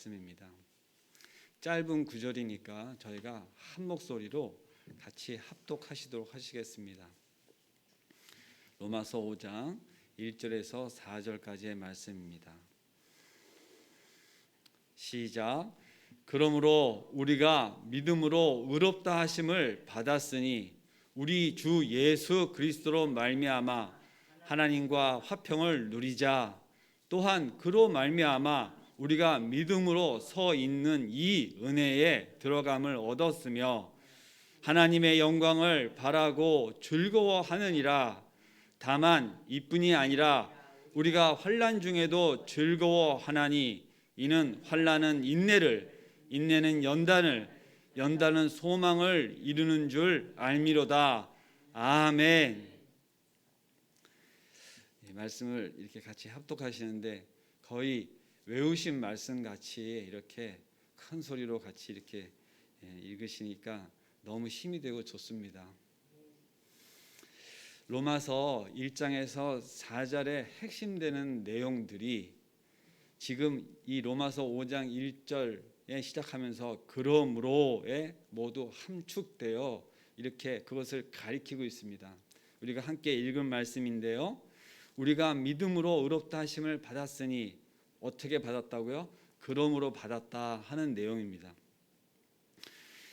말씀입니다. 짧은 구절이니까 저희가 한 목소리로 같이 합독하시도록 하시겠습니다. 로마서 5장 1절에서 4절까지의 말씀입니다. 시작. 그러므로 우리가 믿음으로 의롭다 하심을 받았으니 우리 주 예수 그리스도로 말미암아 하나님과 화평을 누리자. 또한 그로 말미암아 우리가 믿음으로 서 있는 이 은혜에 들어감을 얻었으며 하나님의 영광을 바라고 즐거워하느니라. 다만 이뿐이 아니라 우리가 환난 중에도 즐거워하나니 이는 환난은 인내를, 인내는 연단을, 연단은 소망을 이루는 줄 알미로다. 아멘. 말씀을 이렇게 같이 합독하시는데 거의 외우신 말씀 같이 이렇게 큰 소리로 같이 이렇게 읽으시니까 너무 힘이 되고 좋습니다. 로마서 1장에서 4절에 핵심되는 내용들이 지금 이 로마서 5장 1절에 시작하면서 그러므로에 모두 함축되어 이렇게 그것을 가리키고 있습니다. 우리가 함께 읽은 말씀인데요. 우리가 믿음으로 의롭다 하심을 받았으니 어떻게 받았다고요? 그러므로 받았다 하는 내용입니다.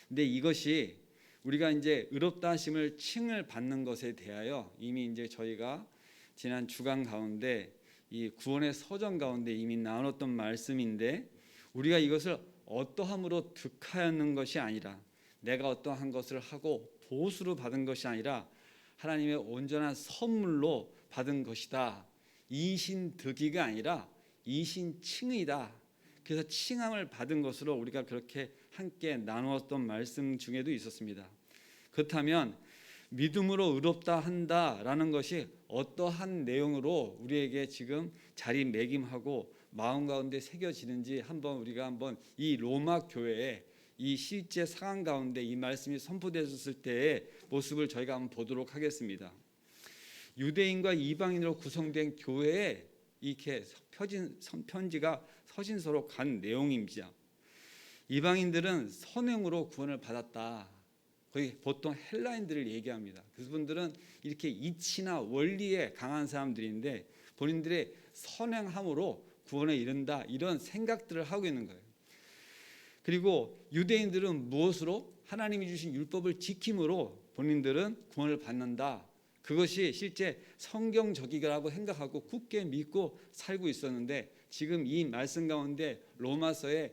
근데 이것이 우리가 이제 의롭다 하심을 칭을 받는 것에 대하여 이미 이제 저희가 지난 주간 가운데 이 구원의 서정 가운데 이미 나눴던 말씀인데 우리가 이것을 어떠함으로 득하였는 것이 아니라 내가 어떠한 것을 하고 보수로 받은 것이 아니라 하나님의 온전한 선물로 받은 것이다. 이신득이가 아니라 이신칭의다. 그래서 칭함을 받은 것으로 우리가 그렇게 함께 나누었던 말씀 중에도 있었습니다. 그렇다면 믿음으로 의롭다 한다라는 것이 어떠한 내용으로 우리에게 지금 자리매김하고 마음 가운데 새겨지는지 우리가 한번 이 로마 교회의 이 실제 상황 가운데 이 말씀이 선포되었을 때의 모습을 저희가 한번 보도록 하겠습니다. 유대인과 이방인으로 구성된 교회에 이렇게 편지가 서신서로 간 내용입니다. 이방인들은 선행으로 구원을 받았다. 거의 보통 헬라인들을 얘기합니다. 그분들은 이렇게 이치나 원리에 강한 사람들인데 본인들의 선행함으로 구원에 이른다 이런 생각들을 하고 있는 거예요. 그리고 유대인들은 무엇으로? 하나님이 주신 율법을 지킴으로 본인들은 구원을 받는다. 그것이 실제 성경적이라고 생각하고 굳게 믿고 살고 있었는데 지금 이 말씀 가운데 로마서에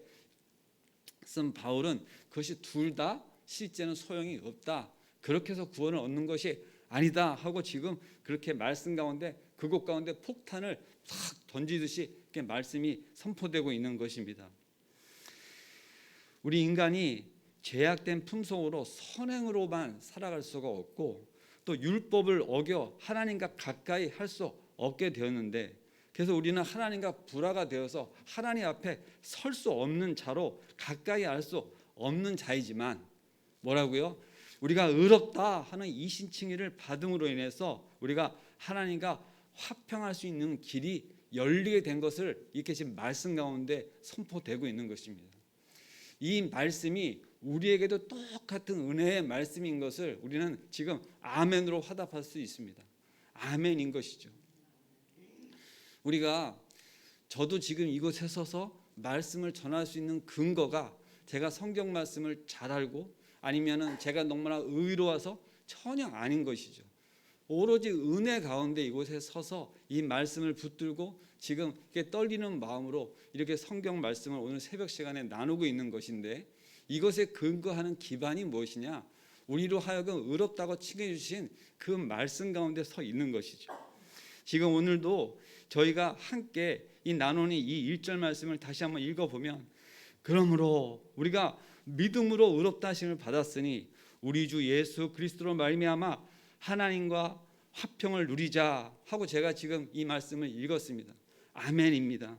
쓴 바울은 그것이 둘 다 실제는 소용이 없다. 그렇게 해서 구원을 얻는 것이 아니다 하고 지금 그렇게 말씀 가운데 그곳 가운데 폭탄을 탁 던지듯이 이렇게 말씀이 선포되고 있는 것입니다. 우리 인간이 죄악된 품성으로 선행으로만 살아갈 수가 없고 또 율법을 어겨 하나님과 가까이 할 수 없게 되었는데 그래서 우리는 하나님과 불화가 되어서 하나님 앞에 설 수 없는 자로 가까이 할 수 없는 자이지만 뭐라고요? 우리가 의롭다 하는 이신칭의를 받음으로 인해서 우리가 하나님과 화평할 수 있는 길이 열리게 된 것을 이렇게 지금 말씀 가운데 선포되고 있는 것입니다. 이 말씀이 우리에게도 똑같은 은혜의 말씀인 것을 우리는 지금 아멘으로 화답할 수 있습니다. 아멘인 것이죠. 저도 지금 이곳에 서서 말씀을 전할 수 있는 근거가 제가 성경 말씀을 잘 알고 아니면은 제가 너무나 의로워서 전혀 아닌 것이죠. 오로지 은혜 가운데 이곳에 서서 이 말씀을 붙들고 지금 이렇게 떨리는 마음으로 이렇게 성경 말씀을 오늘 새벽 시간에 나누고 있는 것인데 이것에 근거하는 기반이 무엇이냐? 우리로 하여금 의롭다고 칭해 주신 그 말씀 가운데 서 있는 것이죠. 지금 오늘도 저희가 함께 이 나누는 이 1절 말씀을 다시 한번 읽어보면 그러므로 우리가 믿음으로 의롭다 하심을 받았으니 우리 주 예수 그리스도로 말미암아 하나님과 화평을 누리자 하고 제가 지금 이 말씀을 읽었습니다. 아멘입니다.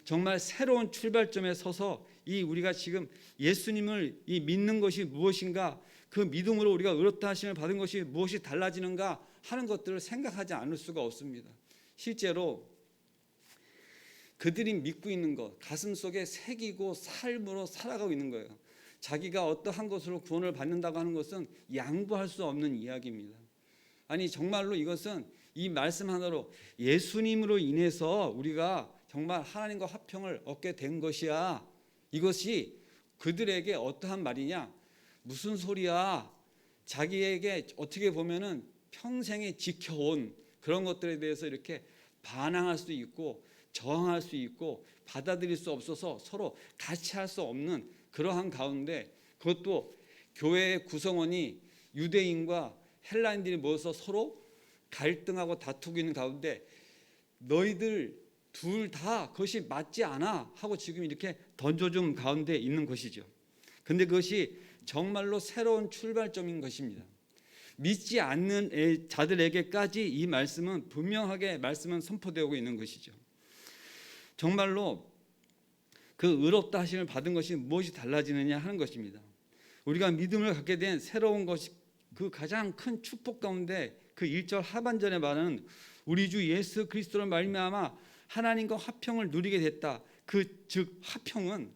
정말 새로운 출발점에 서서 이 우리가 지금 예수님을 이 믿는 것이 무엇인가, 그 믿음으로 우리가 의롭다 하심을 받은 것이 무엇이 달라지는가 하는 것들을 생각하지 않을 수가 없습니다. 실제로 그들이 믿고 있는 것, 가슴속에 새기고 삶으로 살아가고 있는 거예요. 자기가 어떠한 것으로 구원을 받는다고 하는 것은 양보할 수 없는 이야기입니다. 아니 정말로 이것은 이 말씀 하나로 예수님으로 인해서 우리가 정말 하나님과 화평을 얻게 된 것이야. 이것이 그들에게 어떠한 말이냐? 무슨 소리야? 자기에게 어떻게 보면은 평생에 지켜온 그런 것들에 대해서 이렇게 반항할 수 있고 저항할 수 있고 받아들일 수 없어서 서로 같이 할 수 없는 그러한 가운데, 그것도 교회의 구성원이 유대인과 헬라인들이 모여서 서로 갈등하고 다투고 있는 가운데 너희들 둘 다 그것이 맞지 않아 하고 지금 이렇게 던져준 가운데 있는 것이죠. 근데 그것이 정말로 새로운 출발점인 것입니다. 믿지 않는 자들에게까지 이 말씀은 분명하게 말씀은 선포되고 있는 것이죠. 정말로 그 의롭다 하심을 받은 것이 무엇이 달라지느냐 하는 것입니다. 우리가 믿음을 갖게 된 새로운 것이 그 가장 큰 축복 가운데 그 1절 하반절에 말하는 우리 주 예수 그리스도로 말미암아 하나님과 화평을 누리게 됐다. 그 즉 화평은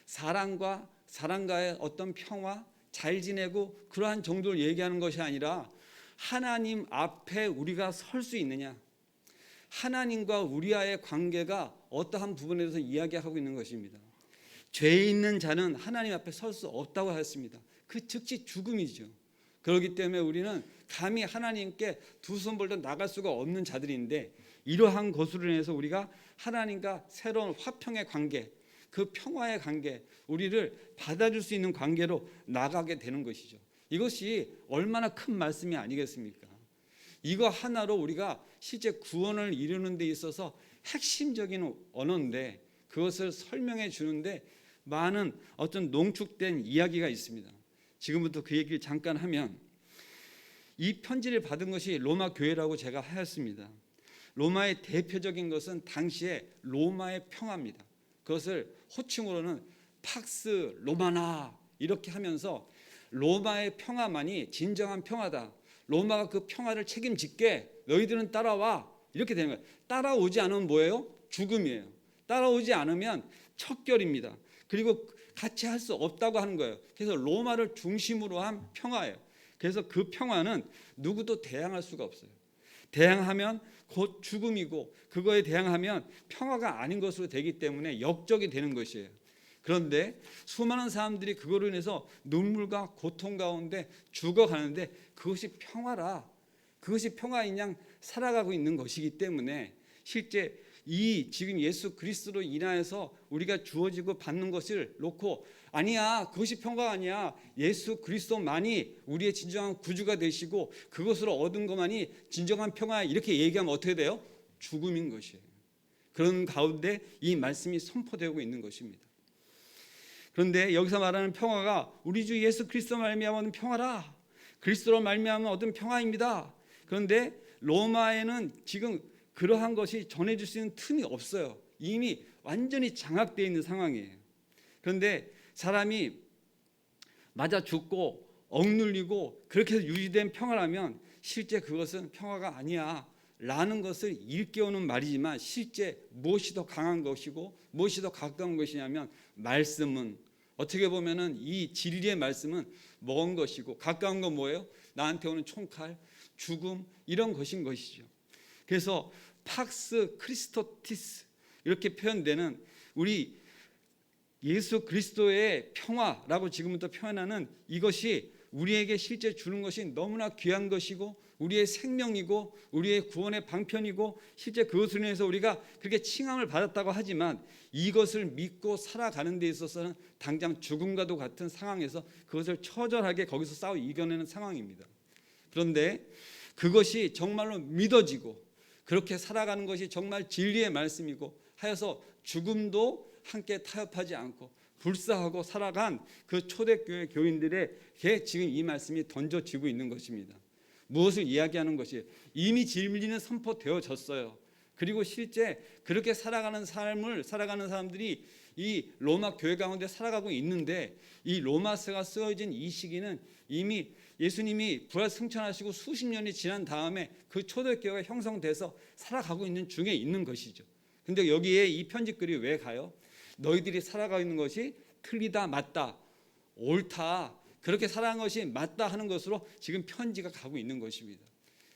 사람과의 어떤 평화, 잘 지내고 그러한 정도를 얘기하는 것이 아니라 하나님 앞에 우리가 설 수 있느냐, 하나님과 우리와의 관계가 어떠한 부분에 대해서 이야기하고 있는 것입니다. 죄 있는 자는 하나님 앞에 설 수 없다고 하였습니다. 그 즉시 죽음이죠. 그렇기 때문에 우리는 감히 하나님께 두 손 벌려 나갈 수가 없는 자들인데, 이러한 것으로 인해서 우리가 하나님과 새로운 화평의 관계, 그 평화의 관계, 우리를 받아줄 수 있는 관계로 나가게 되는 것이죠. 이것이 얼마나 큰 말씀이 아니겠습니까? 이거 하나로 우리가 실제 구원을 이루는 데 있어서 핵심적인 언어인데, 그것을 설명해 주는데 많은 어떤 농축된 이야기가 있습니다. 지금부터 그 얘기를 잠깐 하면, 이 편지를 받은 것이 로마 교회라고 제가 하였습니다. 로마의 대표적인 것은 당시에 로마의 평화입니다. 그것을 호칭으로는 팍스 로마나 이렇게 하면서 로마의 평화만이 진정한 평화다, 로마가 그 평화를 책임질게, 너희들은 따라와, 이렇게 되는 거예요. 따라오지 않으면 뭐예요? 죽음이에요. 따라오지 않으면 척결입니다. 그리고 같이 할 수 없다고 하는 거예요. 그래서 로마를 중심으로 한 평화예요. 그래서 그 평화는 누구도 대항할 수가 없어요. 대항하면 곧 죽음이고, 그거에 대항하면 평화가 아닌 것으로 되기 때문에 역적이 되는 것이에요. 그런데 수많은 사람들이 그거로 인해서 눈물과 고통 가운데 죽어가는데 그것이 평화라, 그것이 평화인 양 살아가고 있는 것이기 때문에 실제 이 지금 예수 그리스도로 인하여서 우리가 주어지고 받는 것을 놓고 아니야, 그것이 평화가 아니야, 예수 그리스도만이 우리의 진정한 구주가 되시고 그것으로 얻은 것만이 진정한 평화야, 이렇게 얘기하면 어떻게 돼요? 죽음인 것이에요. 그런 가운데 이 말씀이 선포되고 있는 것입니다. 그런데 여기서 말하는 평화가 우리 주 예수 그리스도 말미암아 얻은 평화라, 그리스도로 말미암아 얻은 평화입니다. 그런데 로마에는 지금 그러한 것이 전해질 수 있는 틈이 없어요. 이미 완전히 장악되어 있는 상황이에요. 그런데 사람이 맞아 죽고 억눌리고 그렇게 해서 유지된 평화라면 실제 그것은 평화가 아니야 라는 것을 일깨우는 말이지만, 실제 무엇이 더 강한 것이고 무엇이 더 가까운 것이냐면, 말씀은 어떻게 보면은 이 진리의 말씀은 먼 것이고 가까운 건 뭐예요? 나한테 오는 총칼, 죽음, 이런 것인 것이죠. 그래서 팍스 크리스토티스 이렇게 표현되는 우리 예수 그리스도의 평화라고 지금부터 표현하는 이것이 우리에게 실제 주는 것이 너무나 귀한 것이고 우리의 생명이고 우리의 구원의 방편이고, 실제 그것으로 인해서 우리가 그렇게 칭함을 받았다고 하지만 이것을 믿고 살아가는 데 있어서는 당장 죽음과도 같은 상황에서 그것을 처절하게 거기서 싸워 이겨내는 상황입니다. 그런데 그것이 정말로 믿어지고 그렇게 살아가는 것이 정말 진리의 말씀이고 하여서 죽음도 함께 타협하지 않고 불사하고 살아간 그 초대교회 교인들에게 지금 이 말씀이 던져지고 있는 것입니다. 무엇을 이야기하는 것이, 이미 진리는 선포되어졌어요. 그리고 실제 그렇게 살아가는 삶을 살아가는 사람들이 이 로마 교회 가운데 살아가고 있는데, 이 로마서가 쓰여진 이 시기는 이미 예수님이 부활 승천하시고 수십 년이 지난 다음에 그 초대교회가 형성돼서 살아가고 있는 중에 있는 것이죠. 근데 여기에 이 편지글이 왜 가요? 너희들이 살아가고 있는 것이 틀리다, 맞다, 옳다, 그렇게 살아가는 것이 맞다 하는 것으로 지금 편지가 가고 있는 것입니다.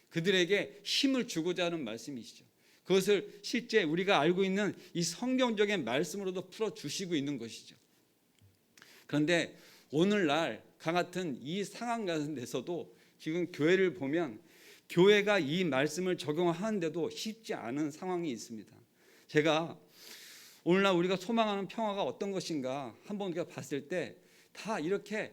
그들에게 힘을 주고자 하는 말씀이시죠. 그것을 실제 우리가 알고 있는 이 성경적인 말씀으로도 풀어주시고 있는 것이죠. 그런데 오늘날 같은 이 상황 가운데서도 지금 교회를 보면 교회가 이 말씀을 적용하는데도 쉽지 않은 상황이 있습니다. 제가 오늘날 우리가 소망하는 평화가 어떤 것인가 한번 우리가 봤을 때 다 이렇게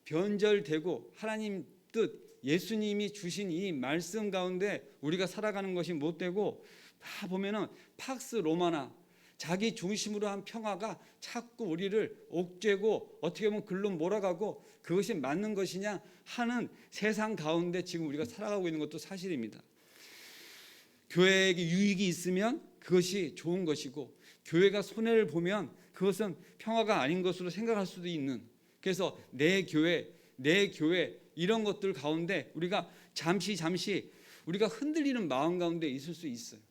변절되고 하나님 뜻, 예수님이 주신 이 말씀 가운데 우리가 살아가는 것이 못되고 다 보면은 팍스 로마나 자기 중심으로 한 평화가 자꾸 우리를 옥죄고 어떻게 보면 글로 몰아가고 그것이 맞는 것이냐 하는 세상 가운데 지금 우리가 살아가고 있는 것도 사실입니다. 교회에게 유익이 있으면 그것이 좋은 것이고 교회가 손해를 보면 그것은 평화가 아닌 것으로 생각할 수도 있는, 그래서 내 교회 이런 것들 가운데 우리가 잠시 우리가 흔들리는 마음 가운데 있을 수 있어요.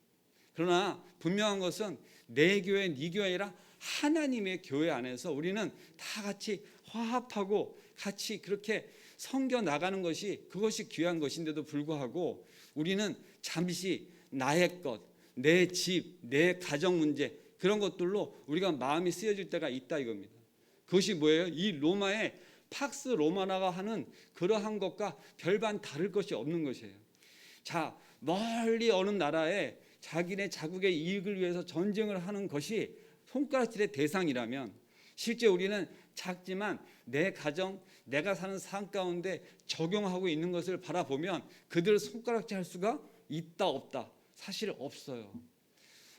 그러나 분명한 것은 내 교회, 네 교회 아니라 하나님의 교회 안에서 우리는 다 같이 화합하고 같이 그렇게 섬겨 나가는 것이 그것이 귀한 것인데도 불구하고 우리는 잠시 나의 것, 내 집, 내 가정 문제 그런 것들로 우리가 마음이 쓰여질 때가 있다 이겁니다. 그것이 뭐예요? 이 로마의 팍스 로마나가 하는 그러한 것과 별반 다를 것이 없는 것이에요. 자, 멀리 어느 나라에 자기네 자국의 이익을 위해서 전쟁을 하는 것이 손가락질의 대상이라면 실제 우리는 작지만 내 가정, 내가 사는 삶 가운데 적용하고 있는 것을 바라보면 그들을 손가락질할 수가 있다 없다? 사실 없어요.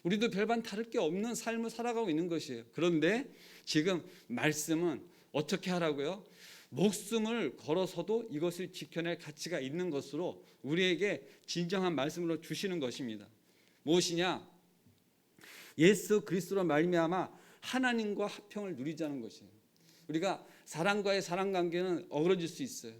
우리도 별반 다를 게 없는 삶을 살아가고 있는 것이에요. 그런데 지금 말씀은 어떻게 하라고요? 목숨을 걸어서도 이것을 지켜낼 가치가 있는 것으로 우리에게 진정한 말씀으로 주시는 것입니다. 무엇이냐? 예수 그리스도로 말미암아 하나님과 화평을 누리자는 것이에요. 우리가 사람과의 사람 관계는 어그러질 수 있어요.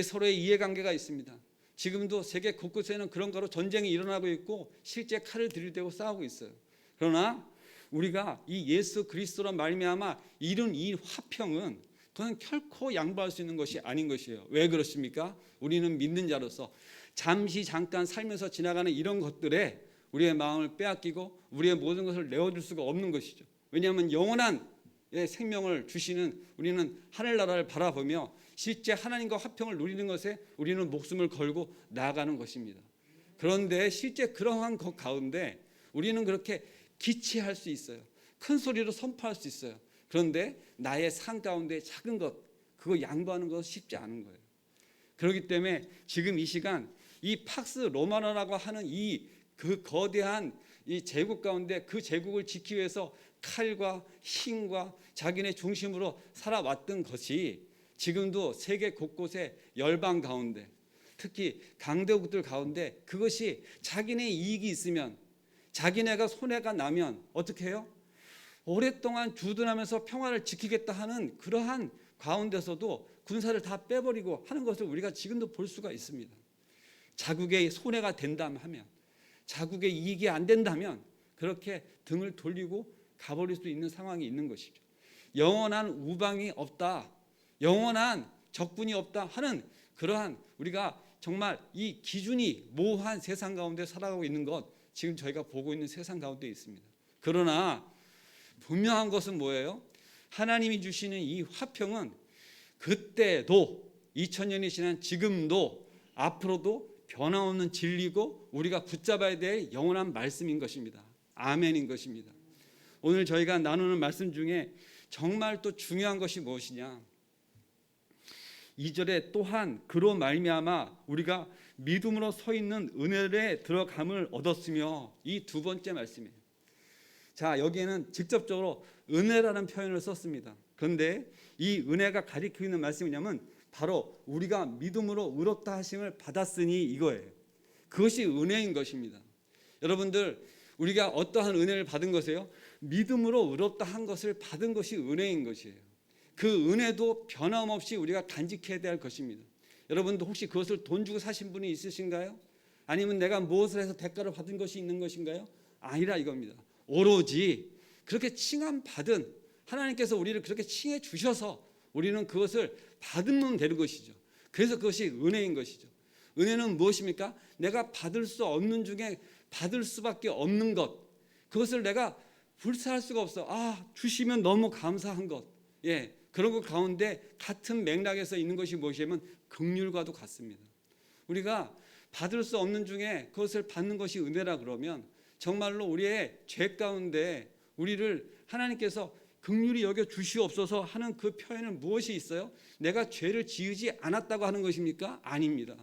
서로의 이해관계가 있습니다. 지금도 세계 곳곳에는 그런 거로 전쟁이 일어나고 있고 실제 칼을 들이대고 싸우고 있어요. 그러나 우리가 이 예수 그리스도로 말미암아 이룬 이 화평은 그건 결코 양보할 수 있는 것이 아닌 것이에요. 왜 그렇습니까? 우리는 믿는 자로서 잠깐 살면서 지나가는 이런 것들에 우리의 마음을 빼앗기고 우리의 모든 것을 내어줄 수가 없는 것이죠. 왜냐하면 영원한 생명을 주시는 우리는 하늘나라를 바라보며 실제 하나님과 화평을 누리는 것에 우리는 목숨을 걸고 나아가는 것입니다. 그런데 실제 그러한 것 가운데 우리는 그렇게 기치할 수 있어요. 큰 소리로 선포할 수 있어요. 그런데 나의 삶 가운데 작은 것, 그거 양보하는 것은 쉽지 않은 거예요. 그렇기 때문에 지금 이 시간 이 팍스 로마나라고 하는 그 거대한 이 제국 가운데 그 제국을 지키기 위해서 칼과 힘과 자기네 중심으로 살아왔던 것이 지금도 세계 곳곳에 열방 가운데 특히 강대국들 가운데 그것이 자기네 이익이 있으면 자기네가 손해가 나면 어떻게 해요? 오랫동안 주둔하면서 평화를 지키겠다 하는 그러한 가운데서도 군사를 다 빼버리고 하는 것을 우리가 지금도 볼 수가 있습니다. 자국의 손해가 된다면 하면 자국의 이익이 안 된다면 그렇게 등을 돌리고 가버릴 수 있는 상황이 있는 것이죠. 영원한 우방이 없다, 영원한 적군이 없다 하는 그러한 우리가 정말 이 기준이 모호한 세상 가운데 살아가고 있는 것 지금 저희가 보고 있는 세상 가운데 있습니다. 그러나 분명한 것은 뭐예요? 하나님이 주시는 이 화평은 그때도 2000년이 지난 지금도 앞으로도 변함없는 진리고 우리가 붙잡아야 될 영원한 말씀인 것입니다. 아멘인 것입니다. 오늘 저희가 나누는 말씀 중에 정말 또 중요한 것이 무엇이냐? 2절에 또한 그로 말미암아 우리가 믿음으로 서 있는 은혜에 들어감을 얻었으며, 이 두 번째 말씀이에요. 자, 여기에는 직접적으로 은혜라는 표현을 썼습니다. 그런데 이 은혜가 가리키고 있는 말씀이 뭐냐면 바로 우리가 믿음으로 의롭다 하심을 받았으니 이거예요. 그것이 은혜인 것입니다. 여러분들, 우리가 어떠한 은혜를 받은 것이에요? 믿음으로 의롭다 한 것을 받은 것이 은혜인 것이에요. 그 은혜도 변함없이 우리가 간직해야 될 것입니다. 여러분도 혹시 그것을 돈 주고 사신 분이 있으신가요? 아니면 내가 무엇을 해서 대가를 받은 것이 있는 것인가요? 아니라 이겁니다. 오로지 그렇게 칭함 받은 하나님께서 우리를 그렇게 칭해 주셔서 우리는 그것을 받으면 되는 것이죠. 그래서 그것이 은혜인 것이죠. 은혜는 무엇입니까? 내가 받을 수 없는 중에 받을 수밖에 없는 것, 그것을 내가 불사할 수가 없어. 주시면 너무 감사한 것. 그런 것 가운데 같은 맥락에서 있는 것이 무엇이냐면 긍휼과도 같습니다. 우리가 받을 수 없는 중에 그것을 받는 것이 은혜라 그러면 정말로 우리의 죄 가운데 우리를 하나님께서 긍휼히 여겨 주시옵소서 하는 그 표현은 무엇이 있어요? 내가 죄를 지으지 않았다고 하는 것입니까? 아닙니다.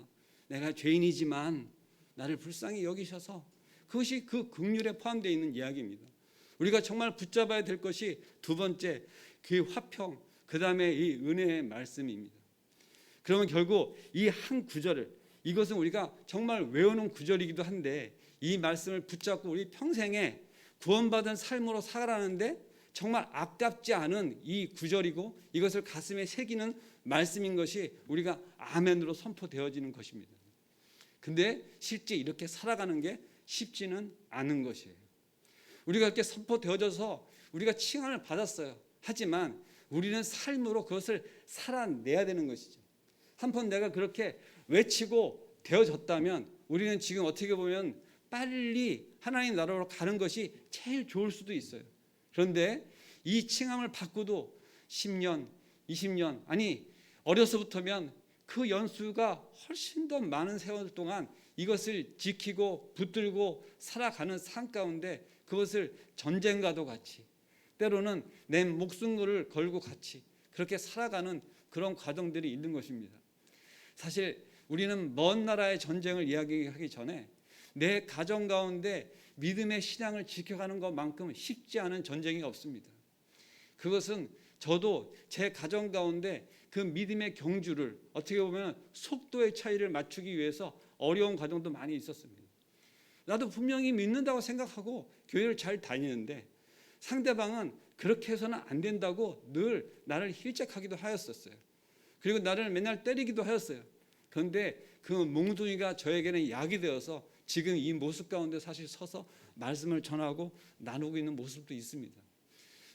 내가 죄인이지만 나를 불쌍히 여기셔서, 그것이 그 긍휼에 포함되어 있는 이야기입니다. 우리가 정말 붙잡아야 될 것이 두 번째, 그 화평, 그 다음에 이 은혜의 말씀입니다. 그러면 결국 이 한 구절을, 이것은 우리가 정말 외우는 구절이기도 한데 이 말씀을 붙잡고 우리 평생에 구원받은 삶으로 살아가는데 정말 아깝지 않은 이 구절이고 이것을 가슴에 새기는 말씀인 것이 우리가 아멘으로 선포되어지는 것입니다. 근데 실제 이렇게 살아가는 게 쉽지는 않은 것이에요. 우리가 이렇게 선포되어져서 우리가 칭함을 받았어요. 하지만 우리는 삶으로 그것을 살아내야 되는 것이죠. 한번 내가 그렇게 외치고 되어졌다면 우리는 지금 어떻게 보면 빨리 하나님 나라로 가는 것이 제일 좋을 수도 있어요. 그런데 이 칭함을 받고도 10년, 20년, 아니 어려서부터면 그 연수가 훨씬 더 많은 세월 동안 이것을 지키고 붙들고 살아가는 삶 가운데 그것을 전쟁과도 같이, 때로는 내 목숨을 걸고 같이 그렇게 살아가는 그런 과정들이 있는 것입니다. 사실 우리는 먼 나라의 전쟁을 이야기하기 전에 내 가정 가운데 믿음의 신앙을 지켜가는 것만큼 쉽지 않은 전쟁이 없습니다. 그것은 저도 제 가정 가운데 그 믿음의 경주를 어떻게 보면 속도의 차이를 맞추기 위해서 어려운 과정도 많이 있었습니다. 나도 분명히 믿는다고 생각하고 교회를 잘 다니는데 상대방은 그렇게 해서는 안 된다고 늘 나를 힐책하기도 하였었어요. 그리고 나를 맨날 때리기도 하였어요. 그런데 그 몽둥이가 저에게는 약이 되어서 지금 이 모습 가운데 사실 서서 말씀을 전하고 나누고 있는 모습도 있습니다.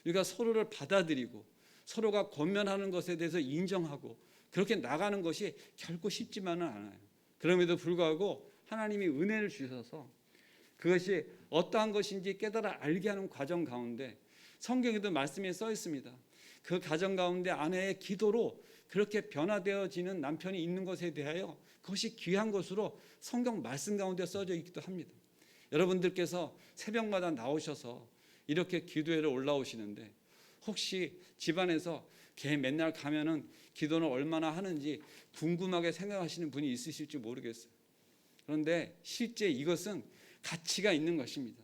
우리가 서로를 받아들이고 서로가 권면하는 것에 대해서 인정하고 그렇게 나가는 것이 결코 쉽지만은 않아요. 그럼에도 불구하고 하나님이 은혜를 주셔서 그것이 어떠한 것인지 깨달아 알게 하는 과정 가운데 성경에도 말씀이 써 있습니다. 그 가정 가운데 아내의 기도로 그렇게 변화되어지는 남편이 있는 것에 대하여 그것이 귀한 것으로 성경 말씀 가운데 써져 있기도 합니다. 여러분들께서 새벽마다 나오셔서 이렇게 기도회를 올라오시는데 혹시 집안에서 걔 맨날 가면은 기도는 얼마나 하는지 궁금하게 생각하시는 분이 있으실지 모르겠어요. 그런데 실제 이것은 가치가 있는 것입니다.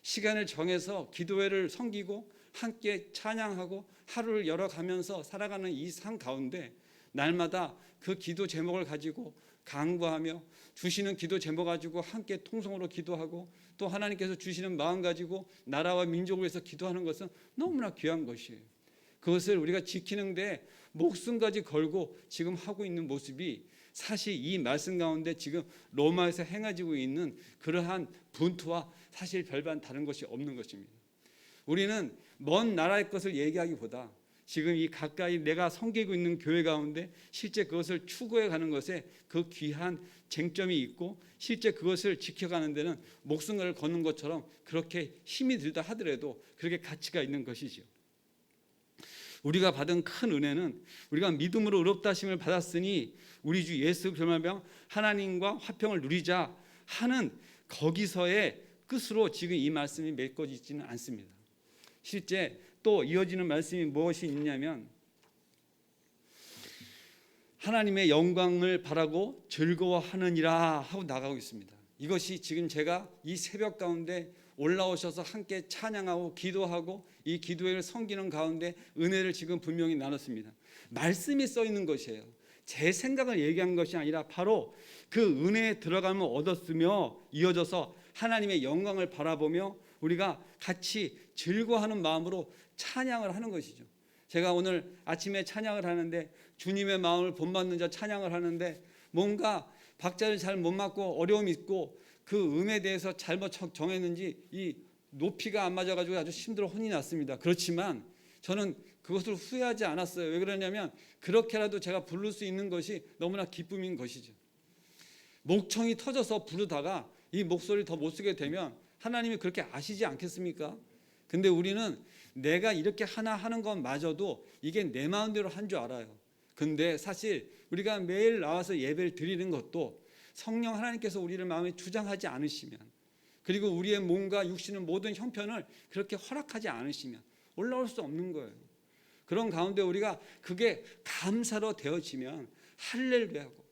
시간을 정해서 기도회를 섬기고 함께 찬양하고 하루를 열어가면서 살아가는 이 삶 가운데 날마다 그 기도 제목을 가지고 간구하며 주시는 기도 제목 가지고 함께 통성으로 기도하고 또 하나님께서 주시는 마음 가지고 나라와 민족을 위해서 기도하는 것은 너무나 귀한 것이에요. 그것을 우리가 지키는데 목숨까지 걸고 지금 하고 있는 모습이 사실 이 말씀 가운데 지금 로마에서 행해지고 있는 그러한 분투와 사실 별반 다른 것이 없는 것입니다. 우리는 먼 나라의 것을 얘기하기보다 지금 이 가까이 내가 섬기고 있는 교회 가운데 실제 그것을 추구해 가는 것에 그 귀한 쟁점이 있고 실제 그것을 지켜가는 데는 목숨을 거는 것처럼 그렇게 힘이 들다 하더라도 그렇게 가치가 있는 것이죠. 우리가 받은 큰 은혜는 우리가 믿음으로 의롭다 하심을 받았으니 우리 주 예수 그리스도로 하나님과 화평을 누리자 하는 거기서의 끝으로 지금 이 말씀이 맺어지지는 않습니다. 실제 또 이어지는 말씀이 무엇이 있냐면 하나님의 영광을 바라고 즐거워하느니라 하고 나가고 있습니다. 이것이 지금 제가 이 새벽 가운데 올라오셔서 함께 찬양하고 기도하고 이 기도회를 섬기는 가운데 은혜를 지금 분명히 나눴습니다. 말씀이 써 있는 것이에요. 제 생각을 얘기한 것이 아니라 바로 그 은혜에 들어가면 얻었으며 이어져서 하나님의 영광을 바라보며 우리가 같이 즐거워하는 마음으로 찬양을 하는 것이죠. 제가 오늘 아침에 찬양을 하는데 주님의 마음을 본받는 자 찬양을 하는데 뭔가 박자를 잘 못 맞고 어려움이 있고 그 음에 대해서 잘못 정했는지 이 높이가 안 맞아가지고 아주 힘들어 혼이 났습니다. 그렇지만 저는 그것을 후회하지 않았어요. 왜 그러냐면 그렇게라도 제가 부를 수 있는 것이 너무나 기쁨인 것이죠. 목청이 터져서 부르다가 이 목소리를 더 못 쓰게 되면 하나님이 그렇게 아시지 않겠습니까? 근데 우리는 내가 이렇게 하나 하는 것마저도 이게 내 마음대로 한 줄 알아요. 근데 사실 우리가 매일 나와서 예배를 드리는 것도 성령 하나님께서 우리를 마음에 주장하지 않으시면, 그리고 우리의 몸과 육신의 모든 형편을 그렇게 허락하지 않으시면 올라올 수 없는 거예요. 그런 가운데 우리가 그게 감사로 되어지면 할렐루야고.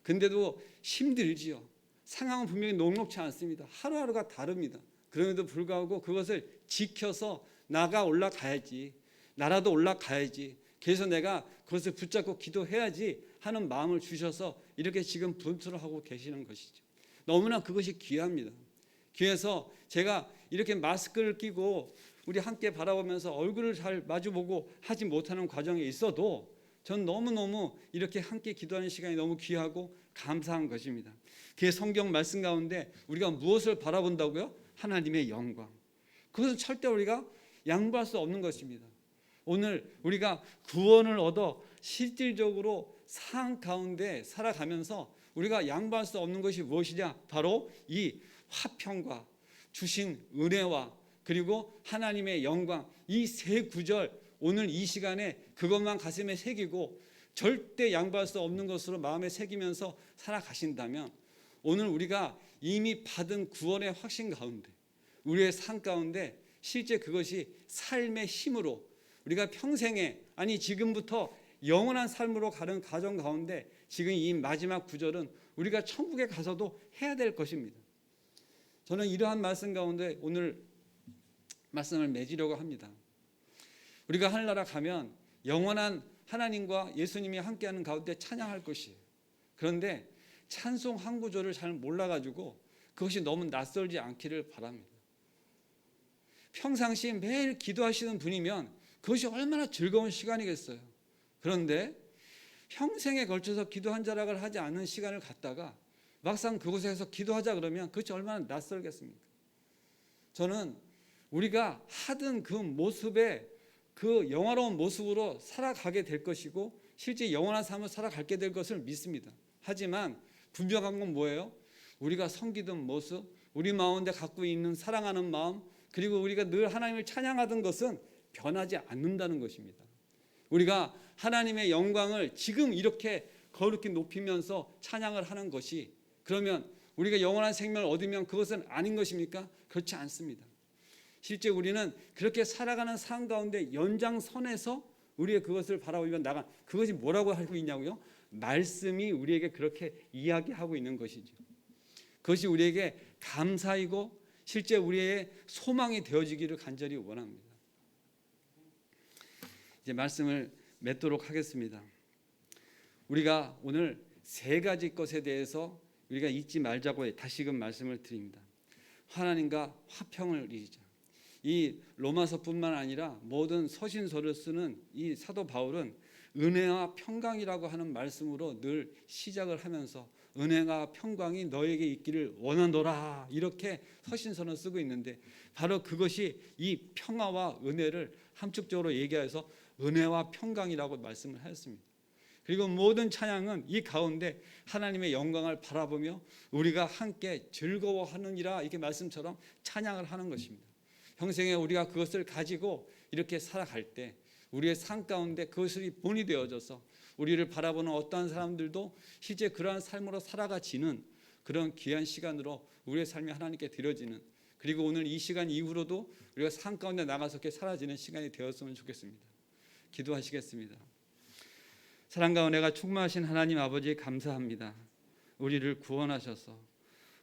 근데도 힘들지요. 상황은 분명히 녹록지 않습니다. 하루하루가 다릅니다. 그럼에도 불구하고 그것을 지켜서 나가 올라가야지, 나라도 올라가야지, 그래서 내가 그것을 붙잡고 기도해야지 하는 마음을 주셔서 이렇게 지금 분투를 하고 계시는 것이죠. 너무나 그것이 귀합니다. 귀해서 제가 이렇게 마스크를 끼고 우리 함께 바라보면서 얼굴을 잘 마주보고 하지 못하는 과정에 있어도 전 너무너무 이렇게 함께 기도하는 시간이 너무 귀하고 감사한 것입니다. 그 성경 말씀 가운데 우리가 무엇을 바라본다고요? 하나님의 영광. 그것은 절대 우리가 양보할 수 없는 것입니다. 오늘 우리가 구원을 얻어 실질적으로 삶 가운데 살아가면서 우리가 양보할 수 없는 것이 무엇이냐? 바로 이 화평과 주신 은혜와 그리고 하나님의 영광, 이 세 구절, 오늘 이 시간에 그것만 가슴에 새기고 절대 양보할 수 없는 것으로 마음에 새기면서 살아가신다면 오늘 우리가 이미 받은 구원의 확신 가운데, 우리의 삶 가운데 실제 그것이 삶의 힘으로 우리가 평생에, 아니 지금부터 영원한 삶으로 가는 가정 가운데 지금 이 마지막 구절은 우리가 천국에 가서도 해야 될 것입니다. 저는 이러한 말씀 가운데 오늘 말씀을 맺으려고 합니다. 우리가 하늘나라 가면 영원한 하나님과 예수님이 함께하는 가운데 찬양할 것이에요. 그런데 찬송 한 구절을 잘 몰라가지고 그것이 너무 낯설지 않기를 바랍니다. 평상시 매일 기도하시는 분이면 그것이 얼마나 즐거운 시간이겠어요. 그런데 평생에 걸쳐서 기도 한 자락을 하지 않은 시간을 갖다가 막상 그곳에서 기도하자 그러면 그것이 얼마나 낯설겠습니까? 저는 우리가 하던 그 모습에 그 영화로운 모습으로 살아가게 될 것이고 실제 영원한 삶을 살아가게 될 것을 믿습니다. 하지만 분명한 건 뭐예요? 우리가 섬기던 모습, 우리 마음에 갖고 있는 사랑하는 마음, 그리고 우리가 늘 하나님을 찬양하던 것은 변하지 않는다는 것입니다. 우리가 하나님의 영광을 지금 이렇게 거룩히 높이면서 찬양을 하는 것이, 그러면 우리가 영원한 생명을 얻으면 그것은 아닌 것입니까? 그렇지 않습니다. 실제 우리는 그렇게 살아가는 삶 가운데 연장선에서 우리의 그것을 바라보며 나간, 그것이 뭐라고 하고 있냐고요? 말씀이 우리에게 그렇게 이야기하고 있는 것이죠. 그것이 우리에게 감사이고 실제 우리의 소망이 되어지기를 간절히 원합니다. 이제 말씀을 맺도록 하겠습니다. 우리가 오늘 세 가지 것에 대해서 우리가 잊지 말자고 다시금 말씀을 드립니다. 하나님과 화평을 이루자. 이 로마서뿐만 아니라 모든 서신서를 쓰는 이 사도 바울은 은혜와 평강이라고 하는 말씀으로 늘 시작을 하면서 은혜와 평강이 너에게 있기를 원하노라, 이렇게 서신서는 쓰고 있는데 바로 그것이 이 평화와 은혜를 함축적으로 얘기해서 은혜와 평강이라고 말씀을 하였습니다. 그리고 모든 찬양은 이 가운데 하나님의 영광을 바라보며 우리가 함께 즐거워하느니라, 이렇게 말씀처럼 찬양을 하는 것입니다. 평생에 우리가 그것을 가지고 이렇게 살아갈 때 우리의 삶 가운데 그것이 본이 되어져서 우리를 바라보는 어떠한 사람들도 실제 그러한 삶으로 살아가지는 그런 귀한 시간으로 우리의 삶이 하나님께 드려지는, 그리고 오늘 이 시간 이후로도 우리가 삶 가운데 나가서 이렇게 사라지는 시간이 되었으면 좋겠습니다. 기도하시겠습니다. 사랑과 은혜가 충만하신 하나님 아버지, 감사합니다. 우리를 구원하셔서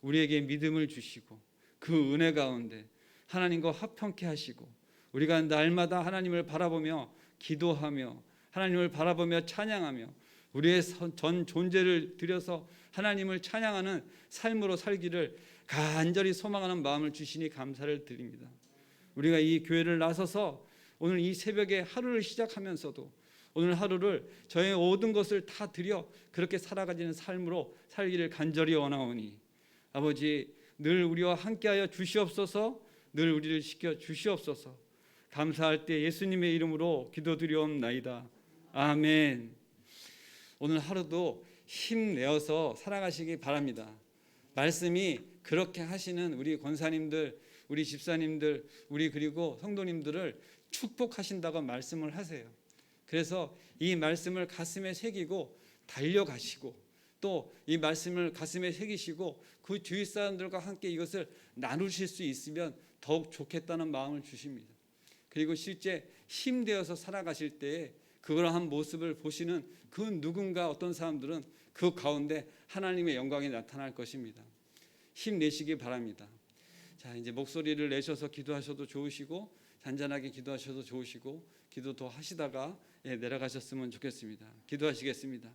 우리에게 믿음을 주시고 그 은혜 가운데 하나님과 화평케 하시고 우리가 날마다 하나님을 바라보며 기도하며 하나님을 바라보며 찬양하며 우리의 전 존재를 들여서 하나님을 찬양하는 삶으로 살기를 간절히 소망하는 마음을 주시니 감사를 드립니다. 우리가 이 교회를 나서서 오늘 이 새벽에 하루를 시작하면서도 오늘 하루를 저의 모든 것을 다 드려 그렇게 살아가지는 삶으로 살기를 간절히 원하오니 아버지, 늘 우리와 함께하여 주시옵소서. 늘 우리를 지켜 주시옵소서. 감사할 때 예수님의 이름으로 기도드리옵나이다. 아멘. 오늘 하루도 힘내어서 살아가시기 바랍니다. 말씀이 그렇게 하시는 우리 권사님들, 우리 집사님들, 우리 그리고 성도님들을 축복하신다고 말씀을 하세요. 그래서 이 말씀을 가슴에 새기고 달려가시고, 또 이 말씀을 가슴에 새기시고 그 주위 사람들과 함께 이것을 나누실 수 있으면 더욱 좋겠다는 마음을 주십니다. 그리고 실제 힘되어서 살아가실 때에 그러한 모습을 보시는 그 누군가, 어떤 사람들은 그 가운데 하나님의 영광이 나타날 것입니다. 힘내시기 바랍니다. 자, 이제 목소리를 내셔서 기도하셔도 좋으시고 잔잔하게 기도하셔도 좋으시고 기도 더 하시다가 내려가셨으면 좋겠습니다. 기도하시겠습니다.